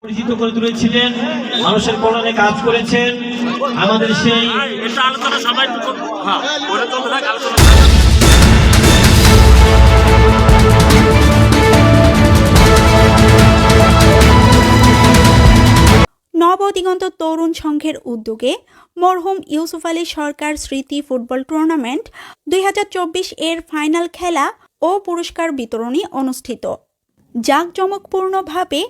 পরিচিত করে তুলেছিলেন, মানুষের কল্যাণে কাজ করেছেন। আমাদের সেই আলোচনা সবাই আলোচনা নবদিগন্ত তরুণ সংঘের উদ্যোগে মরহুম ইউসুফ আলী সরকার স্মৃতি ফুটবল টুর্নামেন্ট 2024 এর ফাইনাল খেলা ও পুরস্কার বিতরণী অনুষ্ঠিত। জাঁকজমকপূর্ণভাবে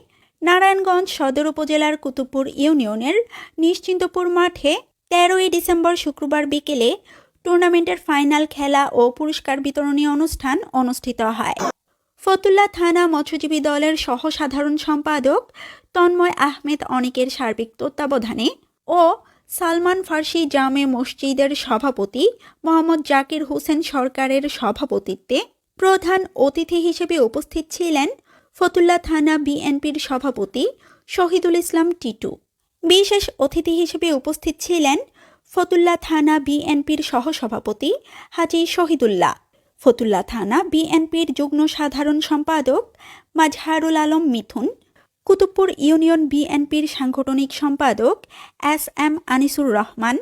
নারায়ণগঞ্জ সদর উপজেলার কুতুবপুর ইউনিয়নের নিশ্চিন্তপুর মাঠে 13ই ডিসেম্বর শুক্রবার বিকেলে টুর্নামেন্টের ফাইনাল খেলা ও পুরস্কার বিতরণী অনুষ্ঠান অনুষ্ঠিত হয়। ফতুল্লা থানা মৎস্যজীবী দলের সহ সাধারণ সম্পাদক তন্ময় আহমেদ অনিকের সার্বিক তত্ত্বাবধানে ও সালমান ফার্সি জামে মসজিদের সভাপতি মোহাম্মদ জাকির হোসেন সরকারের সভাপতিত্বে প্রধান অতিথি হিসেবে উপস্থিত ছিলেন ফতুল্লা থানা বিএনপির সভাপতি শহীদুল ইসলাম টিটু। বিশেষ অতিথি হিসেবে উপস্থিত ছিলেন ফতুল্লা থানা বিএনপির সহসভাপতি হাজী শহীদুল্লাহ, ফতুল্লা থানা বিএনপির যুগ্ম সাধারণ সম্পাদক মাজহারুল আলম মিথুন, কুতুবপুর ইউনিয়ন বিএনপির সাংগঠনিক সম্পাদক SM আনিসুর রহমান,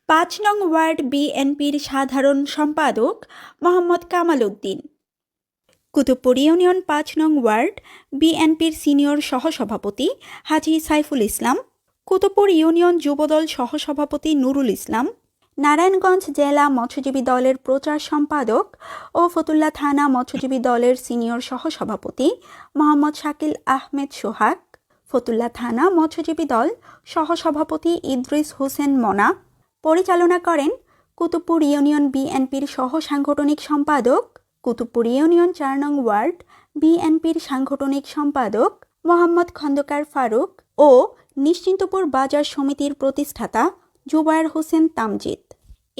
5 নং ওয়ার্ড বিএনপির সাধারণ সম্পাদক মোহাম্মদ কামাল উদ্দিন, কুতুবপুর ইউনিয়ন 5 নং ওয়ার্ড বিএনপির সিনিয়র সহসভাপতি হাজী সাইফুল ইসলাম, কুতুবপুর ইউনিয়ন যুবদল সহসভাপতি নুরুল ইসলাম, নারায়ণগঞ্জ জেলা মৎস্যজীবী দলের প্রচার সম্পাদক ও ফতুল্লা থানা মৎস্যজীবী দলের সিনিয়র সহসভাপতি মোহাম্মদ শাকিল আহমেদ সোহাগ, ফতুল্লা থানা মৎস্যজীবী দল সহসভাপতি ইদ্রিস হোসেন মনা। পরিচালনা করেন কুতুবপুর ইউনিয়ন বিএনপির সহ সাংগঠনিক সম্পাদক, কুতুবপুর ইউনিয়ন 4 নং ওয়ার্ড বিএনপির সাংগঠনিক সম্পাদক মোহাম্মদ খন্দকার ফারুক ও নিশ্চিন্তপুর বাজার সমিতির প্রতিষ্ঠাতা জুবায়ের হোসেন তামজিদ।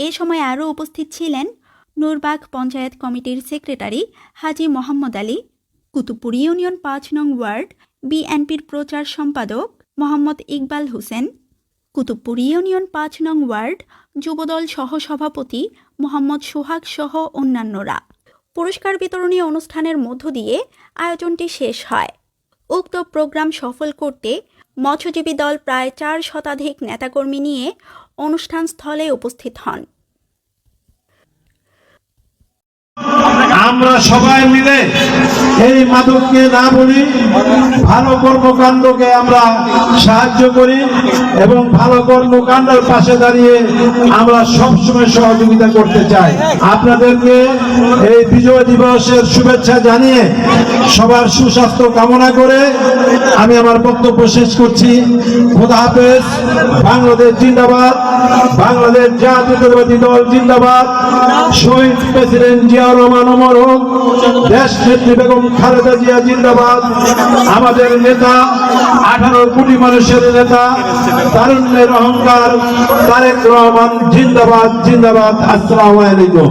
এ সময় আরও উপস্থিত ছিলেন নূরবাগ পঞ্চায়েত কমিটির সেক্রেটারি হাজী মোহাম্মদ আলী, কুতুবপুর ইউনিয়ন 5 নং ওয়ার্ড বিএনপির প্রচার সম্পাদক মোহাম্মদ ইকবাল হোসেন, কুতুবপুর ইউনিয়ন 5 নং ওয়ার্ড যুবদল সহসভাপতি মোহাম্মদ সোহাগ সহ অন্যান্যরা। পুরস্কার বিতরণী অনুষ্ঠানের মধ্য দিয়ে আয়োজনটি শেষ হয়। উক্ত প্রোগ্রাম সফল করতে মৎস্যজীবী দল প্রায় 4 শতাধিক নেতাকর্মী নিয়ে অনুষ্ঠান স্থলে উপস্থিত হন। আমরা সবাই মিলে এই মাদককে না বলি, ভালো কর্মকাণ্ডকে আমরা সাহায্য করি এবং ভালো কর্মকাণ্ডের পাশে দাঁড়িয়ে আমরা সবসময় সহযোগিতা করতে চাই। আপনাদেরকে এই বিজয় দিবসের শুভেচ্ছা জানিয়ে সবার সুস্বাস্থ্য কামনা করে আমি আমার বক্তব্য শেষ করছি। খোদা হাফেজ। বাংলাদেশ জিন্দাবাদ, বাংলাদেশ জাতীয়তাবাদী দল জিন্দাবাদ, শহীদ প্রেসিডেন্ট জিয়াউর রহমান অমর হোক, দেশ নেত্রী বেগম খালেদা জিয়া জিন্দাবাদ, আমাদের নেতা 18 কোটি মানুষের নেতা, তারুণ্যের অহংকার তারেক রহমান জিন্দাবাদ জিন্দাবাদ। আসসালামু আলাইকুম।